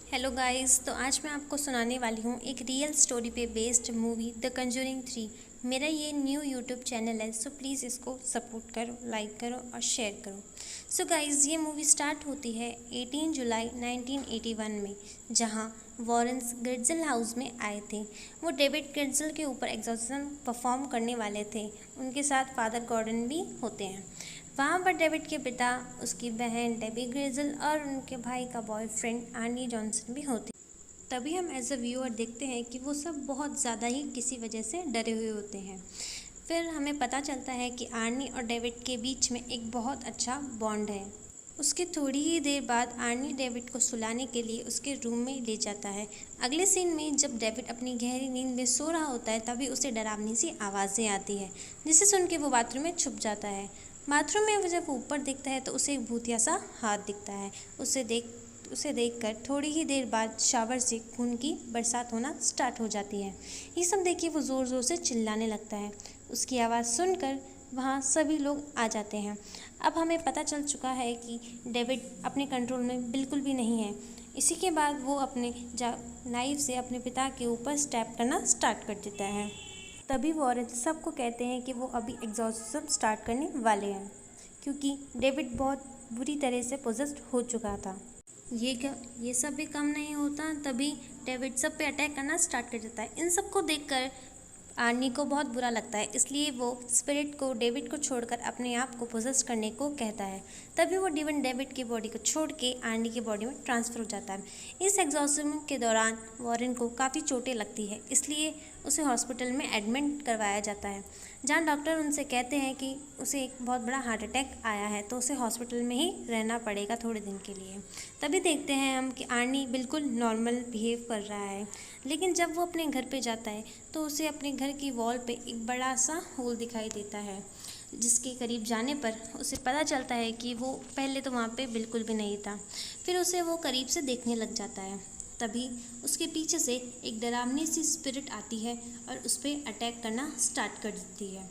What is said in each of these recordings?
Hello guys, तो आज मैं आपको सुनाने वाली हूँ एक रियल स्टोरी पे बेस्ड मूवी द कंजूरिंग 3। मेरा ये न्यू यूट्यूब चैनल है, सो प्लीज़ इसको सपोर्ट करो, लाइक करो और शेयर करो। सो गाइस, ये मूवी स्टार्ट होती है 18 जुलाई 1981 में, जहाँ वॉरेंस ग्रिड्जल हाउस में आए थे। वो डेविड ग्रिड्जल के ऊपर एग्जॉर्सिज्म परफॉर्म करने वाले थे। उनके साथ फादर गॉर्डन भी होते हैं। वहाँ पर डेविड के पिता, उसकी बहन डेबी ग्रेजल और उनके भाई का बॉयफ्रेंड आर्नी जॉनसन भी होते। तभी हम एज अ व्यूअर देखते हैं कि वो सब बहुत ज़्यादा ही किसी वजह से डरे हुए होते हैं। फिर हमें पता चलता है कि आर्नी और डेविड के बीच में एक बहुत अच्छा बॉन्ड है। उसके थोड़ी ही देर बाद आर्नी डेविड को सुलाने के लिए उसके रूम में ले जाता है। अगले सीन में जब डेविड अपनी गहरी नींद में सो रहा होता है, तभी उसे डरावनी सी आवाज़ें आती है, जिसे सुन के वो बाथरूम में छुप जाता है। बाथरूम में जब वो ऊपर देखता है तो उसे एक भूतिया सा हाथ दिखता है। उसे देखकर थोड़ी ही देर बाद शावर से खून की बरसात होना स्टार्ट हो जाती है। ये सब देखिए वो ज़ोर ज़ोर से चिल्लाने लगता है। उसकी आवाज़ सुनकर वहाँ सभी लोग आ जाते हैं। अब हमें पता चल चुका है कि डेविड अपने कंट्रोल में बिल्कुल भी नहीं है। इसी के बाद वो अपने नाइफ से अपने पिता के ऊपर स्टैब करना स्टार्ट कर देता है। तभी वॉरेन सबको कहते हैं कि वो अभी एग्जॉर्सिज्म स्टार्ट करने वाले हैं, क्योंकि डेविड बहुत बुरी तरह से पोजेस्ड हो चुका था। ये सब भी कम नहीं होता, तभी डेविड सब पे अटैक करना स्टार्ट कर देता है। इन सबको देखकर आर्नी को बहुत बुरा लगता है, इसलिए वो स्पिरिट को डेविड को छोड़कर अपने आप को पोजेस करने को कहता है। तभी वो डेविड की बॉडी को छोड़ के आर्नी की बॉडी में ट्रांसफ़र हो जाता है। इस एग्जॉर्सिज्म के दौरान वॉरेन को काफ़ी चोटें लगती है, इसलिए उसे हॉस्पिटल में एडमिट करवाया जाता है, जहाँ डॉक्टर उनसे कहते हैं कि उसे एक बहुत बड़ा हार्ट अटैक आया है, तो उसे हॉस्पिटल में ही रहना पड़ेगा थोड़े दिन के लिए। तभी देखते हैं हम कि आर्नी बिल्कुल नॉर्मल बिहेव कर रहा है, लेकिन जब वो अपने घर पे जाता है तो उसे अपने घर की वॉल पे एक बड़ा सा होल दिखाई देता है, जिसके करीब जाने पर उसे पता चलता है कि वो पहले तो वहाँ पे बिल्कुल भी नहीं था। फिर उसे वो करीब से देखने लग जाता है। तभी उसके पीछे से एक डरावनी सी स्पिरिट आती है और उस पर अटैक करना स्टार्ट कर देती है।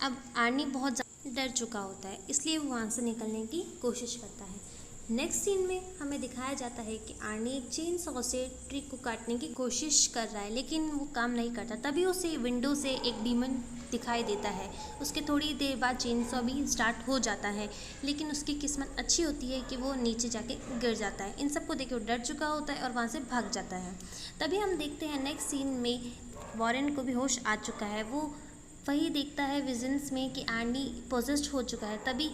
अब आर्नी बहुत ज़्यादा डर चुका होता है, इसलिए वो वहाँ से निकलने की कोशिश करता है। नेक्स्ट सीन में हमें दिखाया जाता है कि आर्नी एक चेन सॉ से ट्री को काटने की कोशिश कर रहा है, लेकिन वो काम नहीं करता। तभी उसे विंडो से एक डीमन दिखाई देता है। उसके थोड़ी देर बाद चेन सॉ भी स्टार्ट हो जाता है, लेकिन उसकी किस्मत अच्छी होती है कि वो नीचे जाके गिर जाता है। इन सबको देख के वो डर चुका होता है और वहाँ से भाग जाता है। तभी हम देखते हैं नेक्स्ट सीन में वॉरेन को भी होश आ चुका है। वो वही देखता है विजन्स में कि आर्नी पोजेस्ड हो चुका है। तभी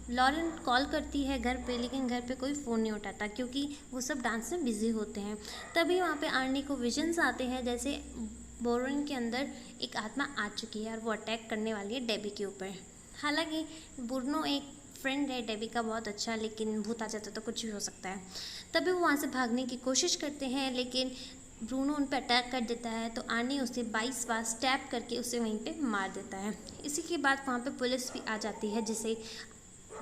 लॉरेन कॉल करती है घर पे, लेकिन घर पे कोई फ़ोन नहीं उठाता, क्योंकि वो सब डांस में बिज़ी होते हैं। तभी वहाँ पे आर्नी को विजन्स आते हैं, जैसे बोरन के अंदर एक आत्मा आ चुकी है और वो अटैक करने वाली है डेबी के ऊपर। हालांकि बुर्नो एक फ्रेंड है डेबी का बहुत अच्छा, लेकिन भूत आ जाता तो कुछ भी हो सकता है। तभी वो वहाँ से भागने की कोशिश करते हैं, लेकिन ब्रूनो उन पर अटैक कर देता है, तो आर्नी उसे 22 बार स्टैप करके उसे वहीं पे मार देता है। इसी के बाद वहाँ पे पुलिस भी आ जाती है, जिसे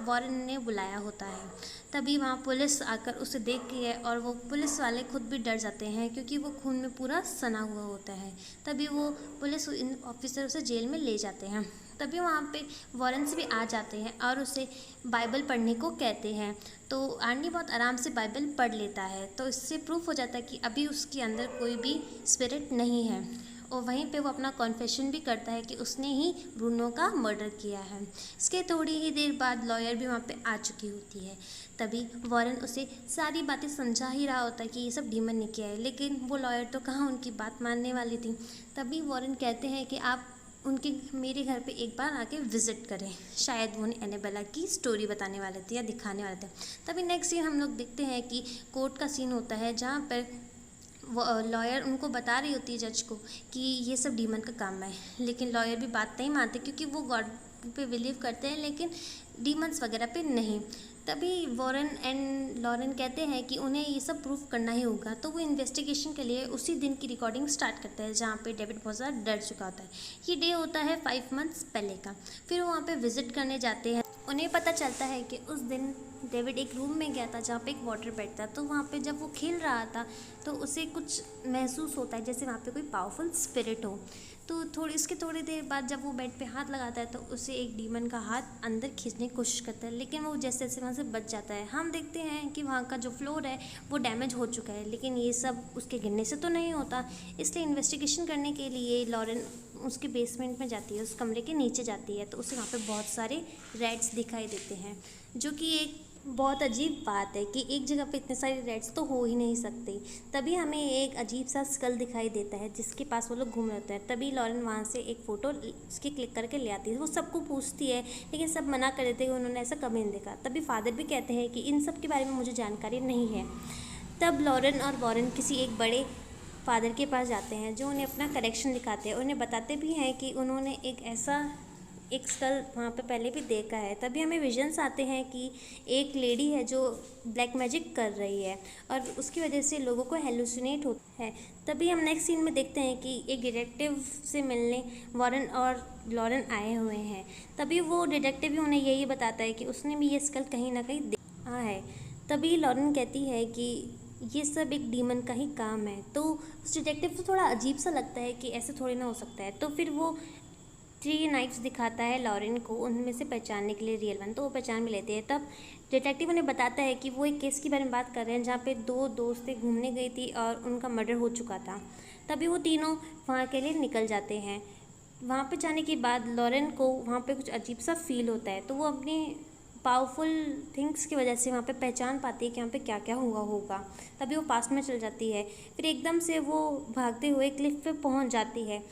वॉरेन ने बुलाया होता है। तभी वहाँ पुलिस आकर उसे देखती है और वो पुलिस वाले खुद भी डर जाते हैं, क्योंकि वो खून में पूरा सना हुआ होता है। तभी वो पुलिस इन ऑफिसर उसे जेल में ले जाते हैं। तभी वहाँ पे वॉरेंस भी आ जाते हैं और उसे बाइबल पढ़ने को कहते हैं। तो आर्नी बहुत आराम से बाइबल पढ़ लेता है, तो इससे प्रूफ हो जाता है कि अभी उसके अंदर कोई भी स्पिरिट नहीं है। और वहीं पे वो अपना कॉन्फेशन भी करता है कि उसने ही ब्रूनो का मर्डर किया है। इसके थोड़ी ही देर बाद लॉयर भी वहाँ पे आ चुकी होती है। तभी वॉरेन उसे सारी बातें समझा ही रहा होता है कि ये सब डीमन ने किया है, लेकिन वो लॉयर तो कहाँ उनकी बात मानने वाली थी। तभी वॉरेन कहते हैं कि आप मेरे घर पे एक बार आके विज़िट करें। शायद वो उन्हें एनाबेला की स्टोरी बताने वाले थे या दिखाने वाले थे। तभी नेक्स्ट सीन हम लोग देखते हैं कि कोर्ट का सीन होता है, जहाँ पर वो लॉयर उनको बता रही होती है जज को कि ये सब डीमन का काम है, लेकिन लॉयर भी बात नहीं मानते, क्योंकि वो गॉड पे बिलीव करते हैं लेकिन डीमंस वगैरह पे नहीं। तभी वॉरेन एंड लॉरेन कहते हैं कि उन्हें ये सब प्रूफ करना ही होगा, तो वो इन्वेस्टिगेशन के लिए उसी दिन की रिकॉर्डिंग स्टार्ट करते हैं, जहाँ पे डेविड बहुत ज़्यादा डर चुका होता है। ये डे होता है 5 मंथ्स पहले का। फिर वो वहाँ पे विज़िट करने जाते हैं। उन्हें पता चलता है कि उस दिन डेविड एक रूम में गया था जहाँ पे एक वाटर बेड था। तो वहाँ पे जब वो खेल रहा था तो उसे कुछ महसूस होता है जैसे वहाँ पे कोई पावरफुल स्पिरिट हो। तो थोड़ी देर बाद जब वो बेड पे हाथ लगाता है तो उसे एक डीमन का हाथ अंदर खींचने की कोशिश करता है, लेकिन वो जैसे जैसे वहाँ से बच जाता है। हम देखते हैं कि वहाँ का जो फ्लोर है वो डैमेज हो चुका है, लेकिन ये सब उसके गिरने से तो नहीं होता। इसलिए इन्वेस्टिगेशन करने के लिए लॉरेन उसके बेसमेंट में जाती है, उस कमरे के नीचे जाती है। तो उसे वहाँ पे बहुत सारे रैट्स दिखाई देते हैं, जो कि एक बहुत अजीब बात है कि एक जगह पे इतने सारे रैट्स तो हो ही नहीं सकते। तभी हमें एक अजीब सा स्कल दिखाई देता है जिसके पास वो लोग घूम रहे होते हैं। तभी लॉरेन वहाँ से एक फ़ोटो उसकी क्लिक करके ले आती है। वो सबको पूछती है, लेकिन सब मना कर देते हैं कि उन्होंने ऐसा कभी नहीं देखा। तभी फादर भी कहते हैं कि इन सब के बारे में मुझे जानकारी नहीं है। तब लॉरेन और वॉरेन किसी एक बड़े फादर के पास जाते हैं जो उन्हें अपना करेक्शन दिखाते हैं। उन्हें बताते भी हैं कि उन्होंने एक स्कल वहाँ पे पहले भी देखा है। तभी हमें विजन्स आते हैं कि एक लेडी है जो ब्लैक मैजिक कर रही है और उसकी वजह से लोगों को हेलुसिनेट होता है। तभी हम नेक्स्ट सीन में देखते हैं कि एक डिटेक्टिव से मिलने वॉरेन और लॉरेन आए हुए हैं। तभी वो डिटेक्टिव भी उन्हें यही बताता है कि उसने भी ये स्कल कहीं ना कहीं देखा है। तभी लॉरेन कहती है कि ये सब एक डीमन का ही काम है। तो उस डिटेक्टिव को थोड़ा अजीब सा लगता है कि ऐसे थोड़ी ना हो सकता है। तो फिर वो 3 नाइफ्स दिखाता है लॉरेन को उनमें से पहचानने के लिए रियल वन। तो वो पहचान भी लेते हैं। तब डिटेक्टिव उन्हें बताता है कि वो एक केस के बारे में बात कर रहे हैं जहाँ पे 2 दोस्तें घूमने गई थी और उनका मर्डर हो चुका था। तभी वो तीनों वहाँ के लिए निकल जाते हैं। वहाँ पे जाने के बाद लॉरेन को वहाँ पे कुछ अजीब सा फील होता है। तो वो अपनी पावरफुल थिंग्स की वजह से वहाँ पे पहचान पाती है कि वहाँ पे क्या क्या हुआ होगा। तभी वो पास्ट में चल जाती है। फिर एकदम से वो भागते हुए क्लिफ पे पहुँच जाती है,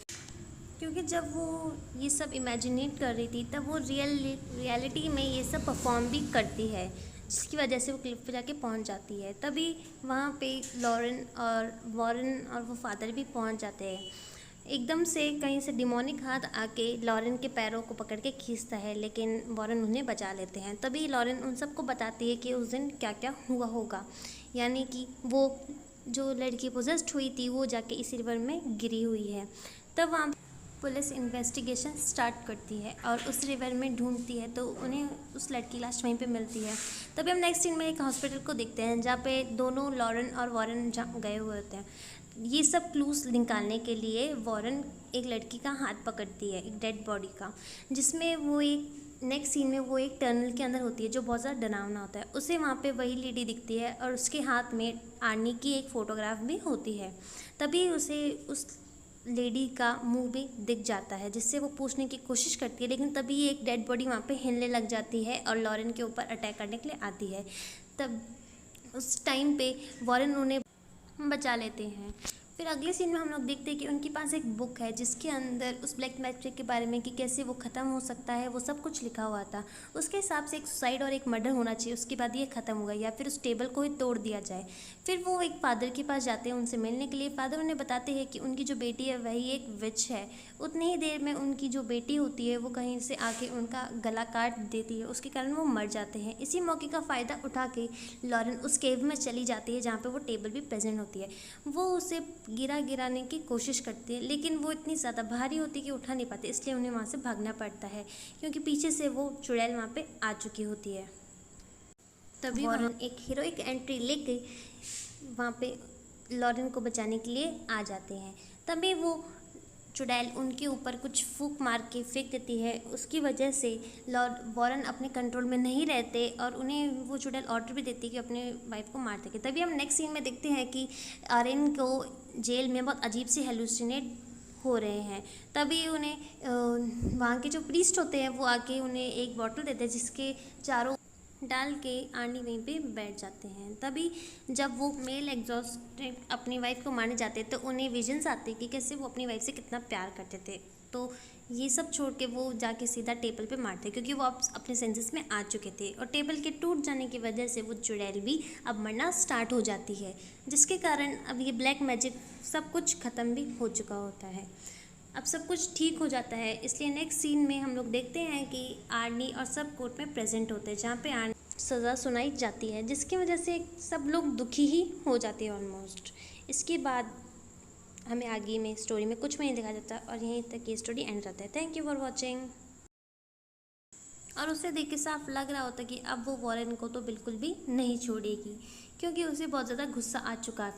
क्योंकि जब वो ये सब इमेजिनेट कर रही थी तब वो रियलिटी में ये सब परफॉर्म भी करती है, जिसकी वजह से वो क्लिफ पे जाके पहुंच जाती है। तभी वहाँ पे लॉरेन और वॉरेन और वो फादर भी पहुंच जाते हैं। एकदम से कहीं से डिमोनिक हाथ आके लॉरेन के पैरों को पकड़ के खींचता है, लेकिन वॉरेन उन्हें बचा लेते हैं। तभी लॉरेन उन सबको बताती है कि उस दिन क्या क्या हुआ होगा, यानी कि वो जो लड़की पोजेस्ड हुई थी वो जाके इस रिवर में गिरी हुई है। तब वहाँ पुलिस इन्वेस्टिगेशन स्टार्ट करती है और उस रिवर में ढूंढती है तो उन्हें उस लड़की की लाश वहीं पे मिलती है। तभी हम नेक्स्ट सीन में एक हॉस्पिटल को देखते हैं जहाँ पे दोनों लॉरेन और वॉरेन गए हुए होते हैं। ये सब क्लूज निकालने के लिए वॉरेन एक लड़की का हाथ पकड़ती है, एक डेड बॉडी का, जिसमें वो एक नेक्स्ट सीन में वो एक टनल के अंदर होती है जो बहुत ज़्यादा डरावना होता है। उसे वहाँ पे वही लेडी दिखती है और उसके हाथ में आर्नी की एक फ़ोटोग्राफ भी होती है। तभी उसे उस लेडी का मुंह भी दिख जाता है, जिससे वो पूछने की कोशिश करती है, लेकिन तभी एक डेड बॉडी वहाँ पे हिलने लग जाती है और लॉरेन के ऊपर अटैक करने के लिए आती है। तब उस टाइम पे वॉरेन उन्हें बचा लेते हैं। फिर अगले सीन में हम लोग देखते हैं कि उनके पास एक बुक है जिसके अंदर उस ब्लैक मैजिक के बारे में कि कैसे वो ख़त्म हो सकता है वो सब कुछ लिखा हुआ था। उसके हिसाब से एक सुसाइड और एक मर्डर होना चाहिए, उसके बाद ये ख़त्म होगा या फिर उस टेबल को ही तोड़ दिया जाए। फिर वो एक फादर के पास जाते हैं उनसे मिलने के लिए। फादर उन्हें बताते हैं कि उनकी जो बेटी है वही एक विच है। उतनी ही देर में उनकी जो बेटी होती है वो कहीं से आके उनका गला काट देती है, उसके कारण वो मर जाते हैं। इसी मौके का फ़ायदा उठा के लॉरेन उस केव में चली जाती है जहाँ पे वो टेबल भी प्रेजेंट होती है। वो उसे गिराने की कोशिश करती है, लेकिन वो इतनी ज़्यादा भारी होती है कि उठा नहीं पाते, इसलिए उन्हें वहाँ से भागना पड़ता है क्योंकि पीछे से वो चुड़ैल वहाँ पे आ चुकी होती है। तभी वॉरेन एक हीरोइक एंट्री लेके वहाँ पे लॉरेन को बचाने के लिए आ जाते हैं। तभी वो चुड़ैल उनके ऊपर कुछ फूंक मार के फेंक देती है, उसकी वजह से वॉरेन अपने कंट्रोल में नहीं रहते और उन्हें वो चुड़ैल ऑर्डर भी देती है कि अपने वाइफ को मार सके। तभी हम नेक्स्ट सीन में देखते हैं कि आर्यन को जेल में बहुत अजीब सी हेलुसिनेट हो रहे हैं। तभी उन्हें वहाँ के जो प्रीस्ट होते हैं वो आके उन्हें एक बॉटल देते हैं जिसके चारों डाल के आर्नी वहीं पे बैठ जाते हैं। तभी जब वो मेल एग्जॉस्टेड अपनी वाइफ को मारने जाते हैं तो उन्हें विजन्स आते हैं कि कैसे वो अपनी वाइफ से कितना प्यार करते थे। तो ये सब छोड़ के वो जाके सीधा टेबल पे मारते क्योंकि वो अपने सेंसेस में आ चुके थे और टेबल के टूट जाने की वजह से वो चुड़ैल भी अब मरना स्टार्ट हो जाती है, जिसके कारण अब ये ब्लैक मैजिक सब कुछ ख़त्म भी हो चुका होता है। अब सब कुछ ठीक हो जाता है, इसलिए नेक्स्ट सीन में हम लोग देखते हैं कि आर्नी और सब कोर्ट में प्रेजेंट होते हैं जहाँ पे आर्नी सज़ा सुनाई जाती है, जिसकी वजह से सब लोग दुखी ही हो जाते हैं ऑलमोस्ट। इसके बाद हमें आगे में स्टोरी में कुछ भी नहीं दिखाया जाता और यहीं तक ये स्टोरी एंड रहता है। Thank you for watching. और उसे देख के साफ लग रहा होता कि अब वो वॉरेन को तो बिल्कुल भी नहीं छोड़ेगी, क्योंकि उसे बहुत ज़्यादा गुस्सा आ चुका